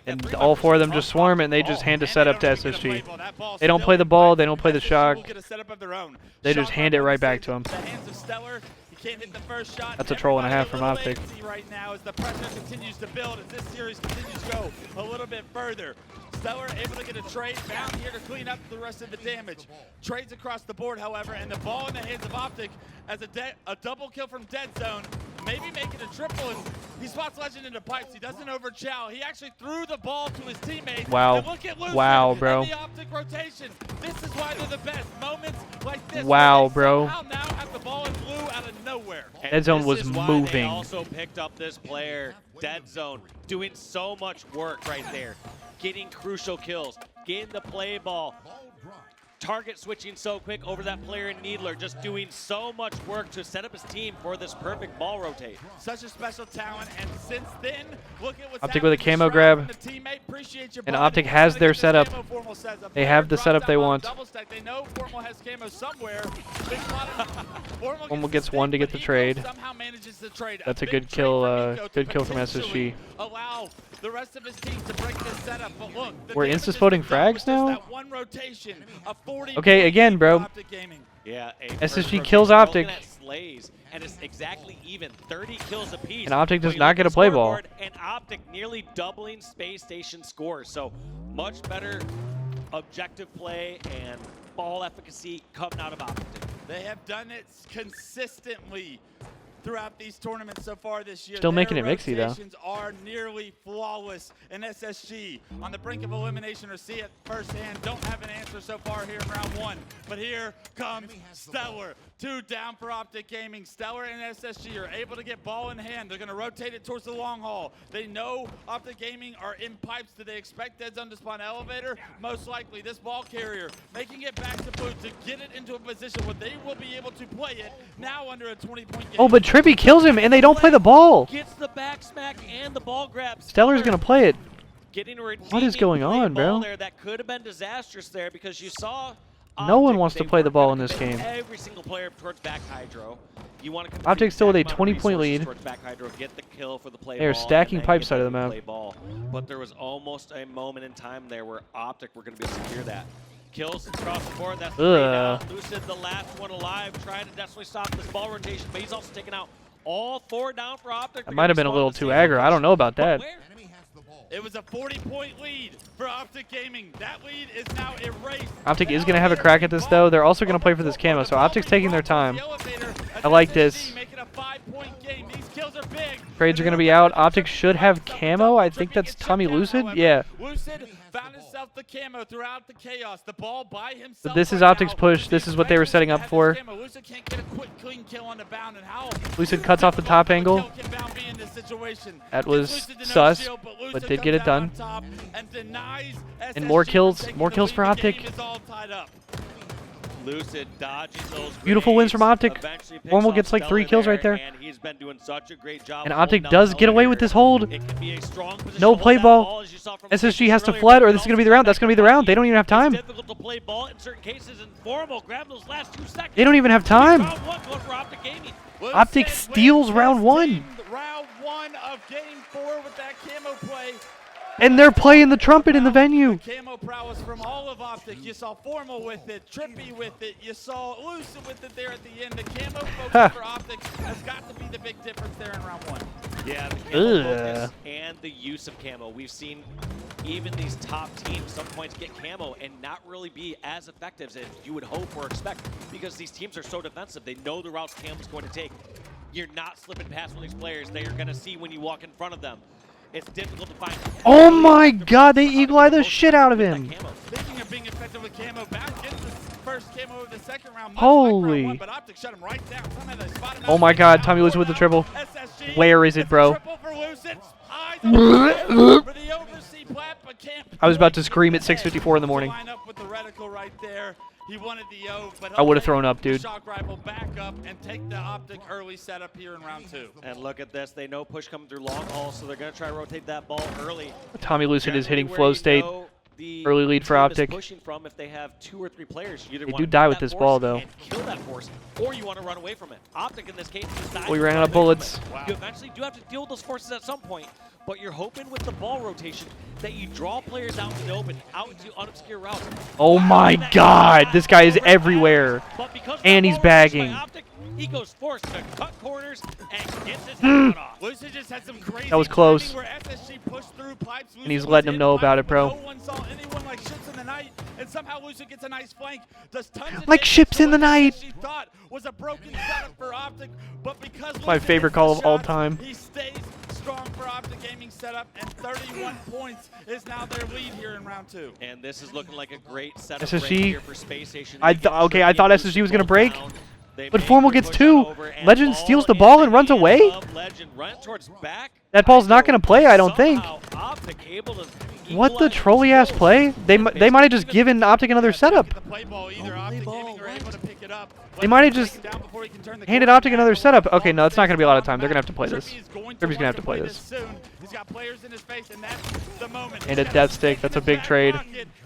And all four of them just swarm and they just hand a setup to SSG. They don't play the ball, they don't play the shock. They just hand it right back to him. That's a troll and a half from Optic. Right now as the pressure continues to build, as this series continues to go a little bit further. Stellar able to get a trade down here to clean up the rest of the damage. Trades across the board, however, and the ball in the hands of Optic as a double kill from Dead Zone. Maybe making a triple. He spots Legend into pipes. He doesn't overchow. He actually threw the ball to his teammates. Wow. And look at Lucid Wow, bro. and the Optic rotation. This is why they're the best. Moments like this. Wow, bro. Now have the ball in blue out of nowhere. Dead Zone was moving. They also picked up this player, Dead Zone, doing so much work right there. Getting crucial kills, getting the play ball, target switching so quick over that player in Needler, just doing so much work to set up his team for this perfect ball rotate. Such a special talent, and since then, look at what's Optic with a camo grab, and Optic has their setup. They have the setup they want. Formal gets one to get the trade. That's a good kill from SSG. Allow the rest of his team to break this setup, but look, We're insta-spotting frags now? that one rotation of 40 Okay, again, bro. Yeah, SSG kills Optic. Slays, and it's exactly even, 30 kills apiece. And Optic does not get a play ball. And Optic nearly doubling Space Station scores, so much better objective play and ball efficacy coming out of Optic. They have done it consistently throughout these tournaments so far this year. Still making it mixy, though. Rotations are nearly flawless, and SSG on the brink of elimination or see it firsthand. Don't have an answer so far here in round one, but here comes Stellar. 2 down for Optic Gaming. Stellar and SSG are able to get ball in hand. They're going to rotate it towards the long haul. They know Optic Gaming are in pipes. Do they expect Dead Zone to spawn elevator? Most likely. This ball carrier making it back to blue to get it into a position where they will be able to play it now under a 20-point game. Oh, but Trippy kills him and they don't play the ball. Gets the back smack and the ball grab. Stellar's going to play it. What is going on, bro? There that could have been disastrous there because you saw No one wants to play the ball in this game. Every single player towards back hydro. You want to Optic still with a 20-point lead. Back hydro, get the kill for the play They are ball, stacking and then pipes get side of the that map. play ball. But there was almost a moment in time there where Optic were going to be able to secure that. Kills across the board. That's 3 down. Lucid, the last one alive, trying to desperately stop this ball rotation, but he's also taking out all 4 down for Optic. That might have been a little too aggro. I don't know about that. It was a 40-point lead for Optic Gaming. That lead is now erased. Optic is going to have a crack at this, though. They're also going to play for this camo, so Optic's taking their time. I like this. Trades are going to be out. Optic should have camo. I think that's Tommy Lucid. Yeah. Lucid found himself the camo throughout the chaos. The ball by himself. But this is Optic's push. This is what they were setting up for. Lucid can't get a quick, clean kill on the bound, and how Lucid cuts off the top angle. That That was sus, but did get it done. And more kills for Optic. Lucid dodging those Beautiful wins from Optic. Formal gets like 3 kills right there. And he's been doing such a great job. And Optic does get away with this hold. It can be a strong position No to hold play that ball. as you saw from SSG has to earlier, flood, or but this is going to be the round. That's going to be the round. They don't even have time. It's difficult to play ball in certain cases, and Formal grab those last 2 seconds. They don't even have time. Round 1 going for Optic Gaming. Optic steals round 1. Round 1 of game 4 with that camo play. And they're playing the trumpet in the venue. Camo prowess from all of Optic. You saw Formal with it, Trippy with it. You saw Lucid with it there at the end. The camo focus for Optic has got to be the big difference there in round 1. Yeah, the camo focus and the use of camo. We've seen even these top teams some points get camo and not really be as effective as you would hope or expect because these teams are so defensive. They know the routes camo's going to take. You're not slipping past one of these players. They are going to see when you walk in front of them. It's difficult to find. Oh my god, they eagle eye the shit out of him. Speaking of being effective with camo, back gets the first camo of the second round. Holy. Like round 1, but Optic shut him right down. Oh my god, Tommy Lucid with the triple. SSG, Where is it, bro? I was about to scream at 6:54 in the morning. He wanted the O, but I would have thrown up, dude. Shock rifle back up and take the Optic early setup here in round 2. And look at this. They know push coming through long haul, so they're going to try to rotate that ball early. Tommy Lucid is hitting flow state. the Early lead for team is OPTIC. pushing from if they have 2 or 3 players. You either They wanna do die beat with that this force ball, though. and kill that force, or you want to run away from it. OPTIC in this case decides We to ran run out of away from bullets. it. You eventually do have to deal with those forces at some point, but you're hoping with the ball rotation that you draw players out in the open, out into unobscure routes. Oh my God, this guy is everywhere. But because of And that he's ball rotation bagging. by OPTIC, he goes forced to cut corners and gets his head cut off. Lucid just had some crazy That was close. timing where SSG pushed through pipes. And he's Lucid letting was him in know pipes, about it, but bro. No one saw anyone like ships in the night, and somehow Lucid gets a nice flank. Does tons of Like damage ships to in the what night. SSG thought was a broken setup for OPTIC, but because My Lucid favorite hits call the of all shots, time. He stays strong for OPTIC Gaming setup, and 31 points is now their lead here in round 2. And this is looking like a great setup SSG. right here for Space Station. I They get okay, I Trippy thought and SSG was Lucid gonna both break, down. They but make Formal their gets push 2. on over, and Legend steals the ball and runs in the away. hands of Legend, run towards back. That ball's not gonna play, I don't think. Somehow OPTIC able to What the equalize trolley ass themselves. play? They might have just given OPTIC another setup. Get the play ball either. OPTIC Gaming are able to pick it up. They might have just handed OPTIC another setup. Okay, no, it's not gonna be a lot of time. They're gonna have to play this. Trippy's gonna have to play this. Soon. He's got players in his face, and that's the moment. And a death stick. That's a big trade.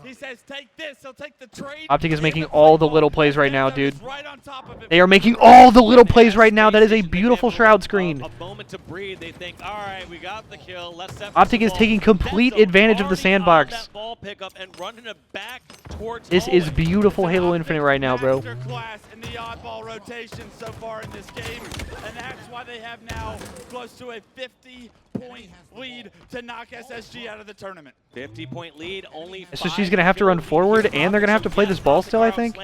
He says, "Take this." He'll take the trade. OPTIC is and making the play all the ball. little plays right now, Death dude. is right on top of it. They are making all the little plays right now. That is a beautiful shroud screen. A moment to breathe. They think, all right, we got the kill. Let's step OPTIC is taking complete advantage of the sandbox. That ball pickup and running it back towards This is Owen. beautiful Halo Infinite right now, bro. Masterclass in the oddball rotation so far in this game, and that's why they have now close to a 50-point lead to knock SSG out of the tournament. 50-point lead, only SSG's gonna have to run forward, and they're gonna have to play this ball still, I think.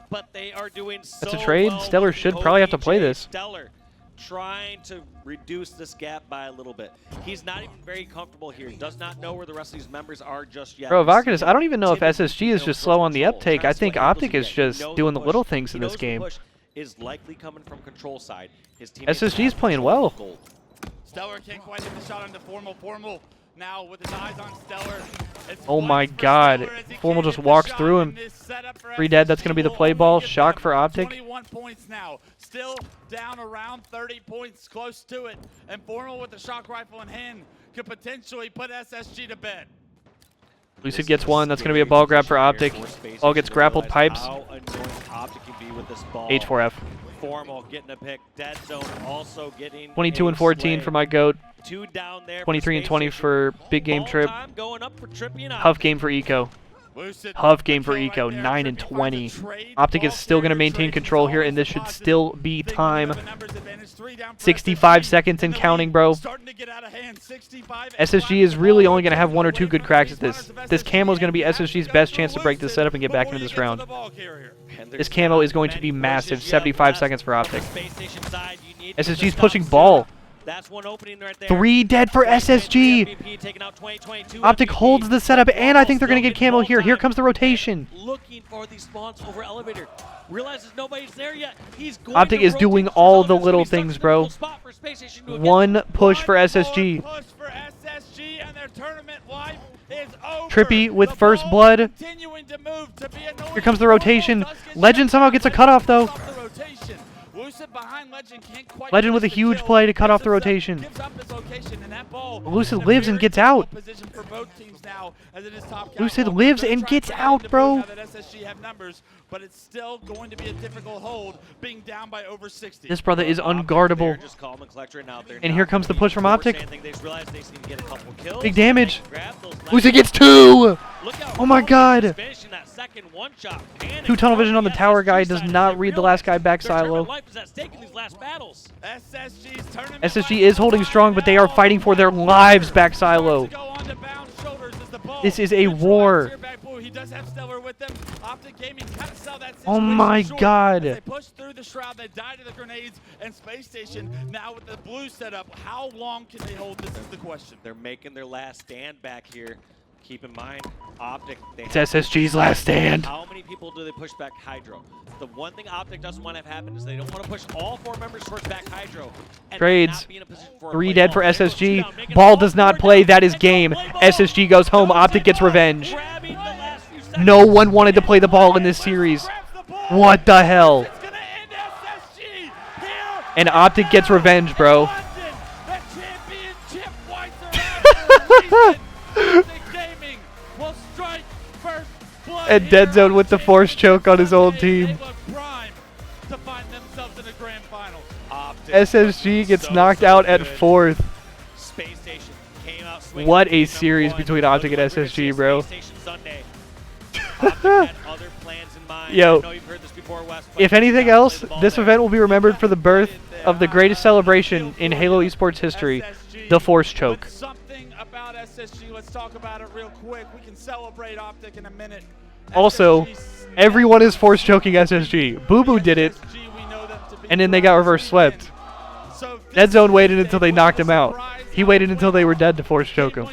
But they are doing That's a so trade. well Stellar with should probably have to play OPJ. this. Stellar trying to reduce this gap by a little bit. He's not even very comfortable here. Does not know where the rest of these members are just yet. Bro, We see Vacadus, I don't even know if Timmy, SSG is just slow on the uptake. I think OPTIC is just doing the little things in this game. Is likely coming from control side. His SSG's playing well. Stellar can't quite hit the shot onto Formal. Formal now with his eyes on Stellar. It's Oh my points for God. Stellar as he Formal can't just hit the walks shot through in him. this setup for 3 dead, that's gonna be the SSG. play Will ball. only get Shock them for OPTIC. 21 points now. Still down around 30 points, close to it. And Formal with the shock rifle in hand could potentially put SSG to bed. Lucid gets 1. That's gonna be a ball grab for OPTIC. Ball gets grappled pipes. How annoying OPTIC can be with this ball. H4F. Formal getting a pick. Dead zone also getting 22 a and 14 slay. for my GOAT. 2 down there. 23 and 20 for Big Game Ball Trip. time going up for Trippy and Tough game for Eco. Lucid Tough game for kill right Eco. there. 9 and Trippy finds a 20. trade. OPTIC Ball is still gonna carrier maintain trade control is here, always and this a should positive still be thing. time. We have a numbers advantage. 3 down for 65 SSG. seconds and The counting, lead bro. starting to get out of hand. 65 SSG is really only going to have 1 or 2 good cracks at this. This camo is going to be SSG's best chance to break this setup and get back into this round. This camo is going to be massive. 75 seconds for OPTIC. SSG's pushing ball. That's one opening right there. 3 dead for SSG. OPTIC holds the setup, and I think they're going to get camo here. Here comes the rotation. Looking for these spawns over elevator. Realizes nobody's there yet. He's going OPTIC to is rotate doing for all zone. the It's little gonna be such things, a bro. difficult spot for Space Station to get. 1 push for SSG. Push for SSG, and their tournament life is over. Trippy with The first ball blood. continuing to move to be annoying. Here comes the rotation. Does get Legend shot somehow down. gets a cutoff, though. Off the rotation. Lucid behind Legend can't quite Legend with a finish the huge kill. play to cut off Gives the up- rotation. gives up his location, and that ball Lucid in a lives and very gets difficult out. position for both teams now, as it is top Lucid count. lives They're and trying gets to out, find bro. Now that SSG have numbers, but it's still going to be a difficult hold, being down by over 60. This brother is They're unguardable. just calm and collector now. They're And not here comes the gonna push from force OPTIC. anything. They just realized they just need to get a couple kills. Big damage. Grab those Lucid last gets 2. Look out. Oh my God. He's finishing that second one shot. Panic 2 tunnel vision on the from tower SSG guy. Does side. not They read the last guy realize back their tournament silo. life is at stake in these last battles. SSG's tournament SSG life is holding strong, but they are fighting for their lives back silo. This is a war. He does have Stellar with them. OPTIC Gaming kind of sell that Oh my situation short God. as they push through the shroud, they die to the grenades, and Space Station now with the blue setup. How long can they hold this is the question. They're making their last stand back here. Keep in mind, OPTIC. It's SSG's last stand. How many people do they push back Hydro? The one thing OPTIC doesn't want to have happen is they don't want to push all 4 members towards back Hydro. And Trades. not be in a position for a 3 play dead ball. for There goes 2 SSG. down, making Ball it does all not 4 play. down. That is It's a game. play ball. SSG goes home. Goes OPTIC gets ball. revenge. Grabbing the last few seconds. No one wanted to play the ball in this series. Grabs the ball. What the hell? It's gonna end SSG here And OPTIC gets revenge, bro. London. The championship whites are out for a reason. OPTIC Gaming will strike And Dead Zone with the force choke on his old team. SSG gets knocked out at 4th. What a series between OPTIC and SSG, bro. Yo, if anything else, this event will be remembered for the birth of the greatest celebration in Halo esports history, the force choke. Something about SSG. Let's talk about it real quick. We can celebrate OPTIC in a minute. Also, everyone is force choking SSG. Boo Boo did it, and then they got reverse swept. Dead Zone waited until they knocked him out. He waited until they were dead to force choke him.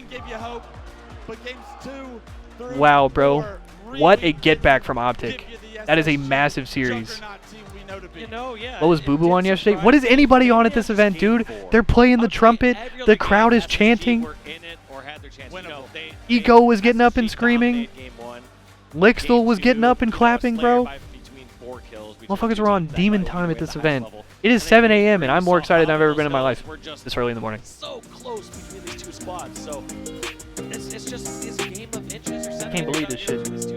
Wow, bro. What a get back from OPTIC. That is a massive series. What was Boo Boo on yesterday? What is anybody on at this event, dude? They're playing the trumpet. The crowd is chanting. Eco was getting up and screaming. Lixtel was getting up and clapping, bro. Motherfuckers were on demon time at this event. It is 7 a.m. and I'm more excited than I've ever been in my life this early in the morning. So close between these two squads. So it's just this game of inches or I can't believe this shit.